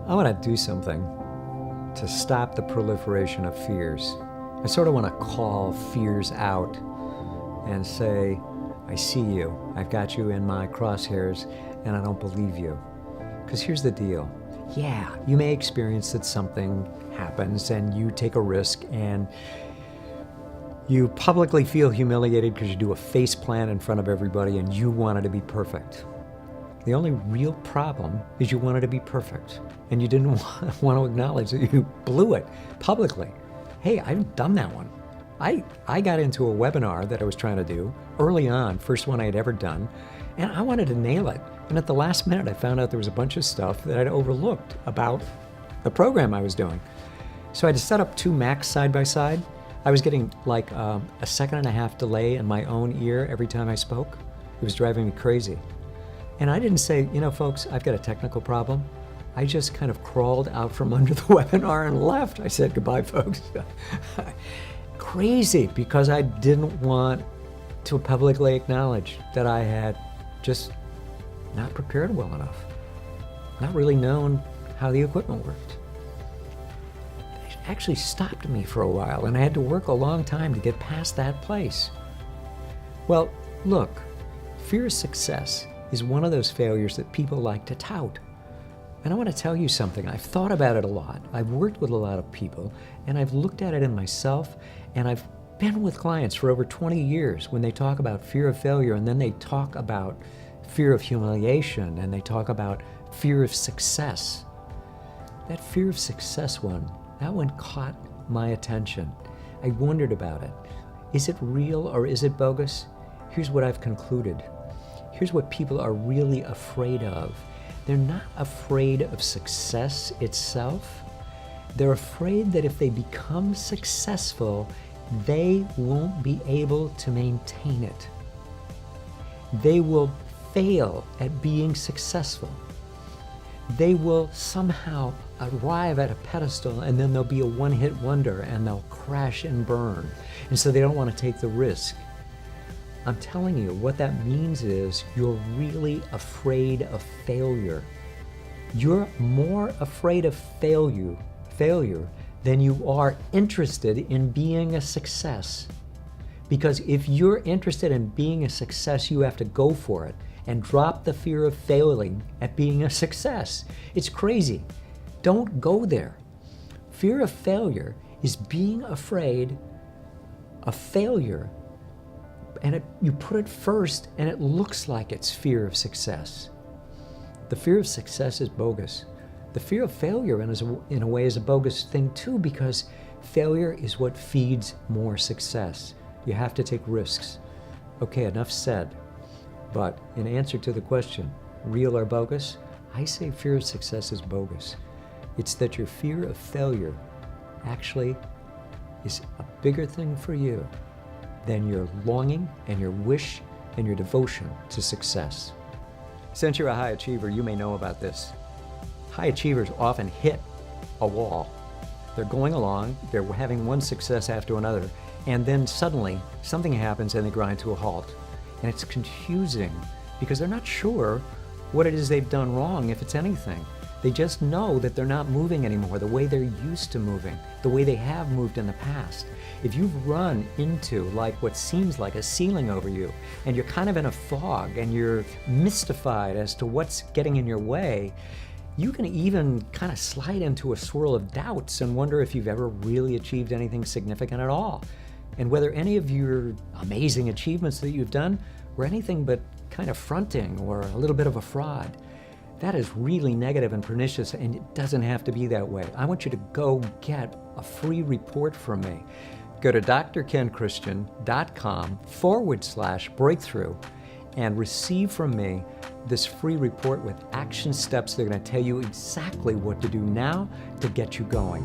I want to do something to stop the proliferation of fears. I sort of want to call fears out and say, I see you. I've got you in my crosshairs and I don't believe you. Because here's the deal. Yeah, you may experience that something happens and you take a risk and you publicly feel humiliated because you do a face plant in front of everybody and you want it to be perfect. The only real problem is you wanted to be perfect and you didn't want to acknowledge that you blew it publicly. Hey, I've done that one. I got into a webinar that I was trying to do early on, first one I had ever done, and I wanted to nail it. And at the last minute, I found out there was a bunch of stuff that I'd overlooked about the program I was doing. So I had to set up two Macs side by side. I was getting like a 1.5 second delay in my own ear every time I spoke. It was driving me crazy. And I didn't say, you know, folks, I've got a technical problem. I just kind of crawled out from under the webinar and left. I said, goodbye, folks. Crazy, because I didn't want to publicly acknowledge that I had just not prepared well enough, not really known how the equipment worked. It actually stopped me for a while, and I had to work a long time to get past that place. Well, look, fear of success is one of those failures that people like to tout. And I want to tell you something. I've thought about it a lot. I've worked with a lot of people, and I've looked at it in myself, and I've been with clients for over 20 years when they talk about fear of failure, and then they talk about fear of humiliation, and they talk about fear of success. That fear of success one, that one caught my attention. I wondered about it. Is it real or is it bogus? Here's what I've concluded. Here's what people are really afraid of. They're not afraid of success itself. They're afraid that if they become successful, they won't be able to maintain it. They will fail at being successful. They will somehow arrive at a pedestal and then they'll be a one-hit wonder and they'll crash and burn. And so they don't want to take the risk. I'm telling you, what that means is you're really afraid of failure. You're more afraid of failure than you are interested in being a success. Because if you're interested in being a success, you have to go for it and drop the fear of failing at being a success. It's crazy. Don't go there. Fear of failure is being afraid of failure, and you put it first and it looks like it's fear of success. The fear of success is bogus. The fear of failure in a way is a bogus thing too, because failure is what feeds more success. You have to take risks. Okay, enough said. But in answer to the question, real or bogus, I say fear of success is bogus. It's that your fear of failure actually is a bigger thing for you than your longing and your wish and your devotion to success. Since you're a high achiever, you may know about this. High achievers often hit a wall. They're going along, they're having one success after another, and then suddenly something happens and they grind to a halt. And it's confusing because they're not sure what it is they've done wrong, if it's anything. They just know that they're not moving anymore the way they're used to moving, the way they have moved in the past. If you've run into like what seems like a ceiling over you, and you're kind of in a fog and you're mystified as to what's getting in your way, you can even kind of slide into a swirl of doubts and wonder if you've ever really achieved anything significant at all, and whether any of your amazing achievements that you've done were anything but kind of fronting or a little bit of a fraud. That is really negative and pernicious, and it doesn't have to be that way. I want you to go get a free report from me. Go to drkenchristian.com/breakthrough and receive from me this free report with action steps that are going to tell you exactly what to do now to get you going.